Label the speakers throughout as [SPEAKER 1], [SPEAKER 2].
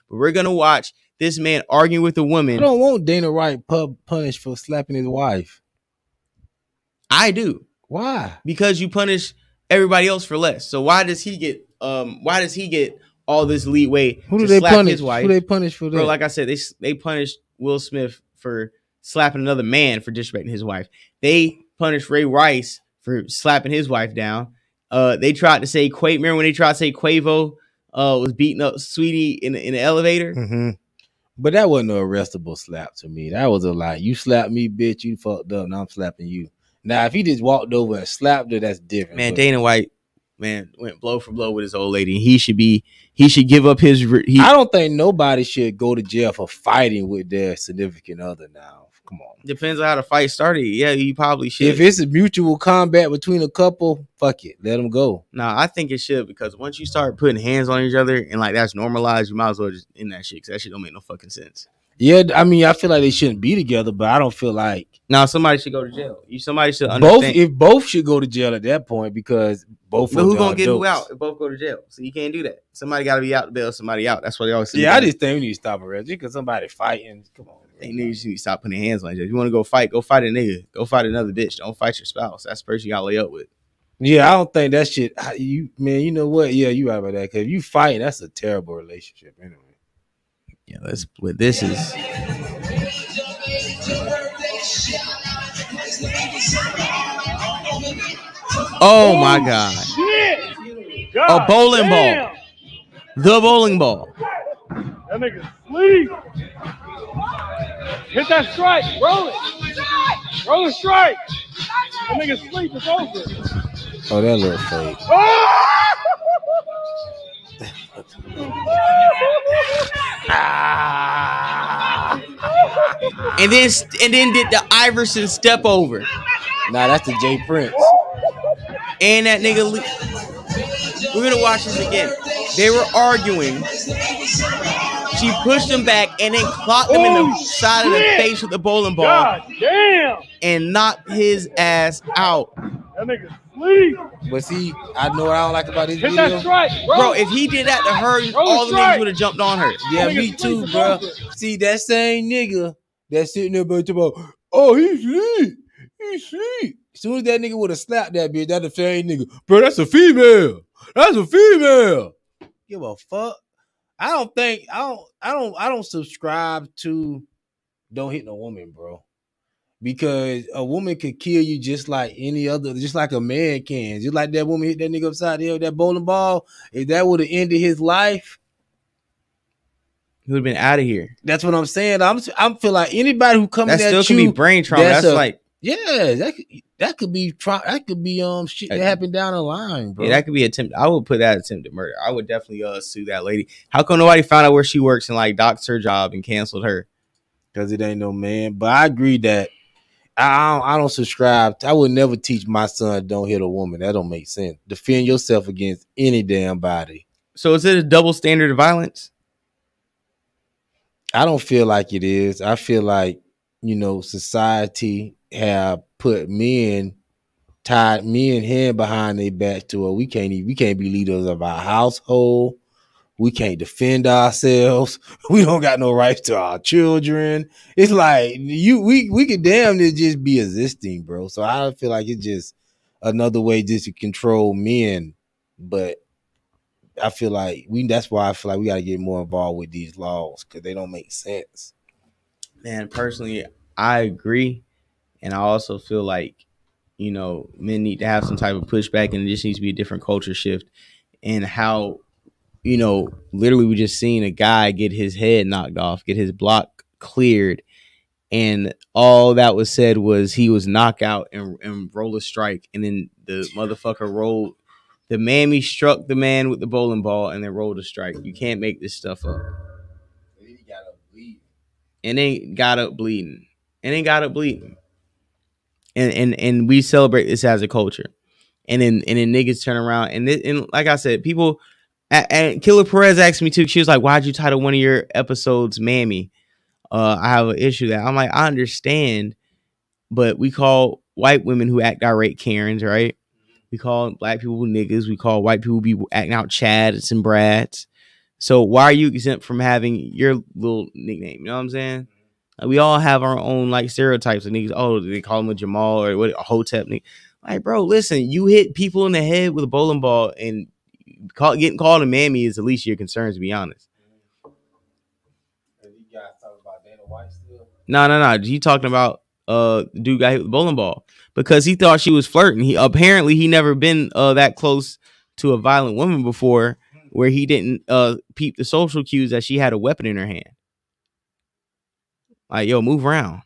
[SPEAKER 1] But we're gonna watch this man arguing with a woman.
[SPEAKER 2] I don't want Dana White punished for slapping his wife.
[SPEAKER 1] I do.
[SPEAKER 2] Why?
[SPEAKER 1] Because you punish everybody else for less. So why does he get all this leeway
[SPEAKER 2] Who do
[SPEAKER 1] to
[SPEAKER 2] they
[SPEAKER 1] slap
[SPEAKER 2] punish?
[SPEAKER 1] his wife?
[SPEAKER 2] Who they punish for that?
[SPEAKER 1] Bro, like I said, they punished Will Smith for slapping another man for disrespecting his wife. They punished Ray Rice for slapping his wife down. They tried to say remember when they tried to say Quavo was beating up Sweetie in the elevator?
[SPEAKER 2] Mm-hmm. But that wasn't an arrestable slap to me. That was a lie. You slapped me, bitch. You fucked up. Now I'm slapping you. Now, if he just walked over and slapped her, that's different.
[SPEAKER 1] Man, Dana White, man, went blow for blow with his old lady. He should give up his.
[SPEAKER 2] I don't think nobody should go to jail for fighting with their significant other now. Come on.
[SPEAKER 1] Depends on how the fight started. Yeah, you probably should.
[SPEAKER 2] If it's a mutual combat between a couple, fuck it. Let them go.
[SPEAKER 1] Nah, I think it should, because once you start putting hands on each other and like that's normalized, you might as well just end that shit, because that shit don't make no fucking sense.
[SPEAKER 2] Yeah, I mean, I feel like they shouldn't be together, but I don't feel like.
[SPEAKER 1] Now, somebody should go to jail. Somebody should understand.
[SPEAKER 2] Both should go to jail at that point, because both.
[SPEAKER 1] But who's gonna get who out if both go to jail? So you can't do that. Somebody got to be out to bail somebody out. That's what they always say.
[SPEAKER 2] Yeah, I just think we need to stop it, because somebody fighting. Come on.
[SPEAKER 1] They need to stop putting hands on each other. If you want to go fight a nigga. Go fight another bitch. Don't fight your spouse. That's the person you got to lay up with.
[SPEAKER 2] Yeah, I don't think that shit. Man, you know what? Yeah, you right about that. Because if you fight, that's a terrible relationship anyway.
[SPEAKER 1] Yeah, that's what this is. Oh my God. A bowling ball. The bowling ball.
[SPEAKER 3] That nigga sleep. Hit that strike. Roll it. Roll the strike. That nigga sleep. It's over.
[SPEAKER 2] Oh, that little fake.
[SPEAKER 1] And then did the Iverson step over.
[SPEAKER 2] Nah, that's the Jay Prince.
[SPEAKER 1] And that nigga. We're gonna watch this again. They were arguing. She pushed him back and then clocked him in the side of the face with the bowling ball.
[SPEAKER 3] God damn.
[SPEAKER 1] And knocked his ass out.
[SPEAKER 3] That nigga sleep.
[SPEAKER 2] But see, I know what I don't like about this
[SPEAKER 3] Hit
[SPEAKER 2] video.
[SPEAKER 3] that strike,
[SPEAKER 1] bro. If he did that to her, all the niggas would have jumped on her.
[SPEAKER 2] Yeah, me too, bro. See, that same nigga that's sitting there about, oh, he sleep. He sleep. As soon as that nigga would have slapped that bitch, that's the same nigga. Bro, that's a female. That's a female. Give a fuck. I don't subscribe to don't hit no woman, bro. Because a woman could kill you just like any other, just like a man can. Just like that woman hit that nigga upside the head with that bowling ball. If that would have ended his life,
[SPEAKER 1] he would have been out of here.
[SPEAKER 2] That's what I'm saying. I feel like anybody who comes
[SPEAKER 1] that still could be brain trauma. That's like,
[SPEAKER 2] yeah, that could be shit that happened down the line, bro.
[SPEAKER 1] Yeah, that could be attempt. I would put that attempted murder. I would definitely sue that lady. How come nobody found out where she works and like doxed her job and canceled her?
[SPEAKER 2] Because it ain't no man. But I agree that I don't subscribe. I would never teach my son don't hit a woman. That don't make sense. Defend yourself against any damn body.
[SPEAKER 1] So is it a double standard of violence?
[SPEAKER 2] I don't feel like it is. I feel like, society have put tied men hand behind their back to it. We can't be leaders of our household. We can't defend ourselves. We don't got no rights to our children. It's like we could damn near just be existing, bro. So I feel like it's just another way just to control men. But I feel like that's why I feel like we got to get more involved with these laws, because they don't make sense.
[SPEAKER 1] Man, personally, I agree. And I also feel like, men need to have some type of pushback, and it just needs to be a different culture shift. And how, literally we just seen a guy get his head knocked off, get his block cleared. And all that was said was he was knocked out and roll a strike. And then the motherfucker rolled. The mammy struck the man with the bowling ball and then rolled a strike. You can't make this stuff up. And then got up bleeding. And we celebrate this as a culture. And then niggas turn around and like I said, people and Killer Perez asked me too. She was like, "Why'd you title one of your episodes Mammy?" I have an issue with that. I'm like, I understand, but we call white women who act irate Karens, right? We call black people niggas. We call white people be acting out Chads and Brads. So why are you exempt from having your little nickname? You know what I'm saying? Like, we all have our own like stereotypes of niggas. Oh, they call him a Jamal or what? A Hotep nigga. Like, bro, listen, you hit people in the head with a bowling ball, and getting called a mammy is the least of your concerns, to be honest.
[SPEAKER 2] You guys talking about Dana White still?
[SPEAKER 1] No. You talking about dude got hit with the bowling ball because he thought she was flirting. He apparently never been that close to a violent woman before, where he didn't peep the social cues that she had a weapon in her hand. Like, yo, move around.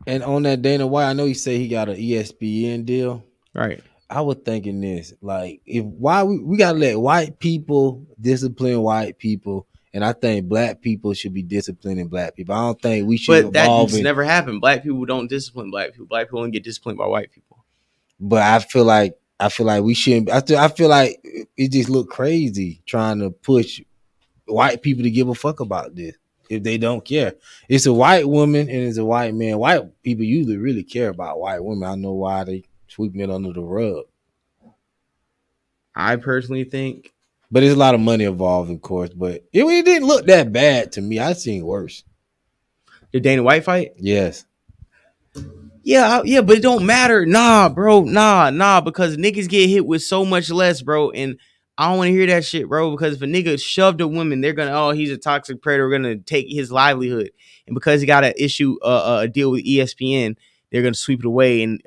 [SPEAKER 2] And on that Dana White, I know he said he got an ESPN deal.
[SPEAKER 1] Right.
[SPEAKER 2] I was thinking this, like, why we gotta let white people discipline white people, and I think black people should be disciplining black people. I don't think we should.
[SPEAKER 1] But that just never happened. Black people don't discipline black people. Black people don't get disciplined by white people.
[SPEAKER 2] But I feel like we shouldn't. I feel like it just look crazy trying to push white people to give a fuck about this if they don't care. It's a white woman and it's a white man. White people usually really care about white women. I know why they sweeping it under the rug.
[SPEAKER 1] I personally think,
[SPEAKER 2] but there's a lot of money involved, of course. But it didn't look that bad to me. I seen worse.
[SPEAKER 1] The Dana White fight?
[SPEAKER 2] Yes.
[SPEAKER 1] Yeah, but it don't matter. Nah, bro. Nah, because niggas get hit with so much less, bro. And I don't want to hear that shit, bro, because if a nigga shoved a woman, they're gonna, oh, he's a toxic predator, we're gonna take his livelihood. And because he got a deal with ESPN, they're gonna sweep it away. And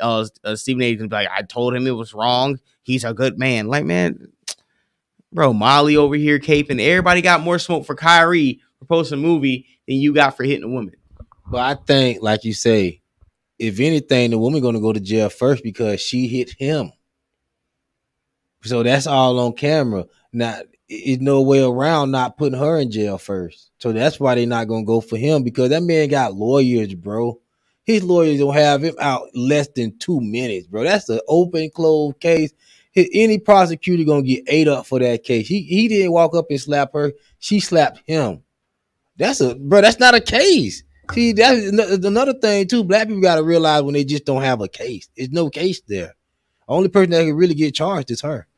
[SPEAKER 1] Stephen A. gonna be like, I told him it was wrong. He's a good man. Like, man, bro, Molly over here caping. Everybody got more smoke for Kyrie for posting a movie than you got for hitting a woman.
[SPEAKER 2] But I think, like you say, if anything, the woman gonna go to jail first because she hit him. So that's all on camera. Now, it's no way around not putting her in jail first. So that's why they're not gonna go for him, because that man got lawyers, bro. His lawyers don't have him out less than 2 minutes, bro. That's an open, closed case. Any prosecutor gonna get ate up for that case. He didn't walk up and slap her. She slapped him. That's not a case. See, that's another thing too. Black people gotta realize when they just don't have a case. There's no case there. Only person that can really get charged is her.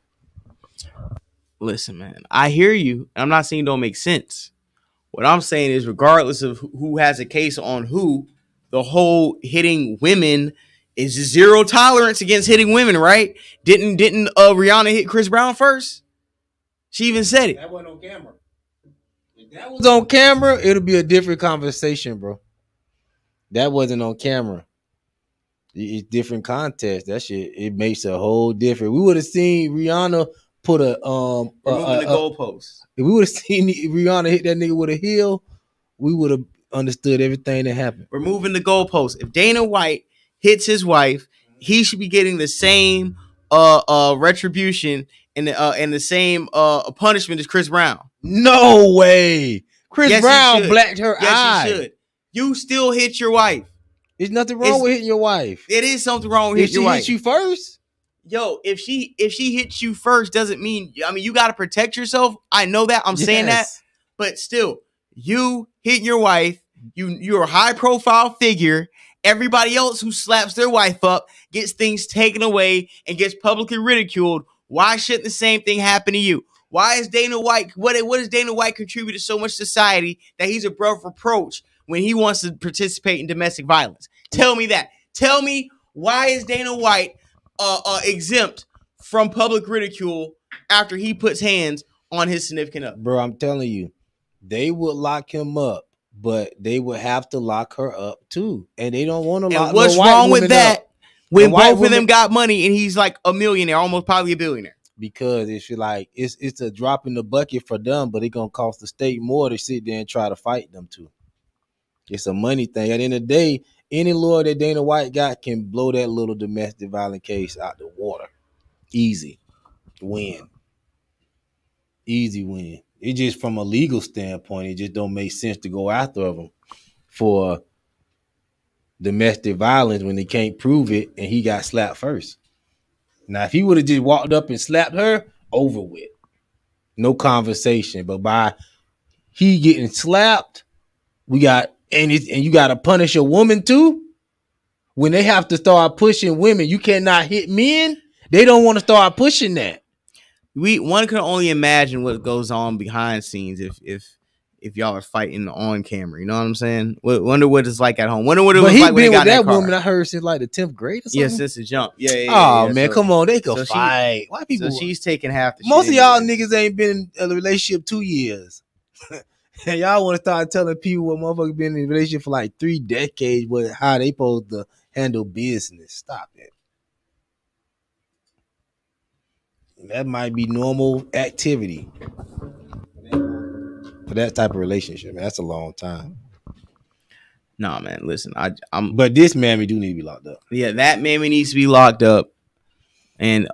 [SPEAKER 1] Listen, man, I hear you. I'm not saying it don't make sense. What I'm saying is, regardless of who has a case on who, the whole hitting women is zero tolerance against hitting women, right? Didn't Rihanna hit Chris Brown first? She even said it.
[SPEAKER 2] That wasn't on camera. If that was on camera, it'll be a different conversation, bro. That wasn't on camera. It's different context. That shit, it makes a whole different. We would have seen Rihanna put a
[SPEAKER 1] removing the goalpost.
[SPEAKER 2] If we would have seen Rihanna hit that nigga with a heel, we would have understood everything that happened.
[SPEAKER 1] Removing the goalpost. If Dana White hits his wife, he should be getting the same retribution and the same punishment as Chris Brown.
[SPEAKER 2] No way. Chris Brown blacked her eye.
[SPEAKER 1] Yes, he should. You still hit your wife.
[SPEAKER 2] There's nothing wrong with hitting your wife.
[SPEAKER 1] It is something wrong with hitting your wife.
[SPEAKER 2] If she hit you first?
[SPEAKER 1] Yo, if she hits you first, doesn't mean, I mean, you got to protect yourself. I know that. I'm saying that. But still, you hit your wife. You're a high profile figure. Everybody else who slaps their wife up gets things taken away and gets publicly ridiculed. Why shouldn't the same thing happen to you? Why is Dana White, what does Dana White contribute to so much society that he's above reproach when he wants to participate in domestic violence? Tell me that. Tell me, why is Dana White exempt from public ridicule after he puts hands on his significant other?
[SPEAKER 2] Bro, I'm telling you, they would lock him up, but they would have to lock her up too. And they don't want to lock.
[SPEAKER 1] And what's wrong with that when both of them got money and he's like a millionaire, almost probably a billionaire?
[SPEAKER 2] Because it's a drop in the bucket for them, but it's gonna cost the state more to sit there and try to fight them too. It's a money thing. At the end of the day, any lawyer that Dana White got can blow that little domestic violence case out the water. Easy win. Easy win. It just, from a legal standpoint, it just don't make sense to go after them for domestic violence when they can't prove it and he got slapped first. Now, if he would have just walked up and slapped her, over with. No conversation. But by he getting slapped, we got, and you got to punish a woman too. When they have to start pushing women, you cannot hit men. They don't want to start pushing that.
[SPEAKER 1] one can only imagine what goes on behind scenes if y'all are fighting on camera. You know what I'm saying? Wonder what it's like at home. Wonder what it was like when they got in that car.
[SPEAKER 2] woman. I heard since like the 10th grade or something.
[SPEAKER 1] Yeah, since the jump. Yeah.
[SPEAKER 2] Oh man, come on, they could fight. Why people?
[SPEAKER 1] So she's taking half the.
[SPEAKER 2] Most of y'all niggas ain't been in a relationship 2 years. And y'all want to start telling people what motherfuckers been in a relationship for like 3 decades, how they supposed to handle business. Stop it. That might be normal activity for that type of relationship. Man, that's a long time.
[SPEAKER 1] Nah, man, listen, I'm.
[SPEAKER 2] But this mammy do need to be locked up.
[SPEAKER 1] Yeah, that mammy needs to be locked up. And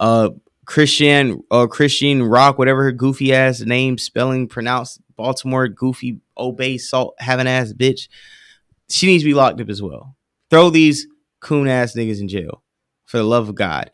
[SPEAKER 1] Christian Rock, whatever her goofy ass name, spelling, pronounced Baltimore goofy, obey, salt having ass bitch, she needs to be locked up as well. Throw these coon ass niggas in jail for the love of God.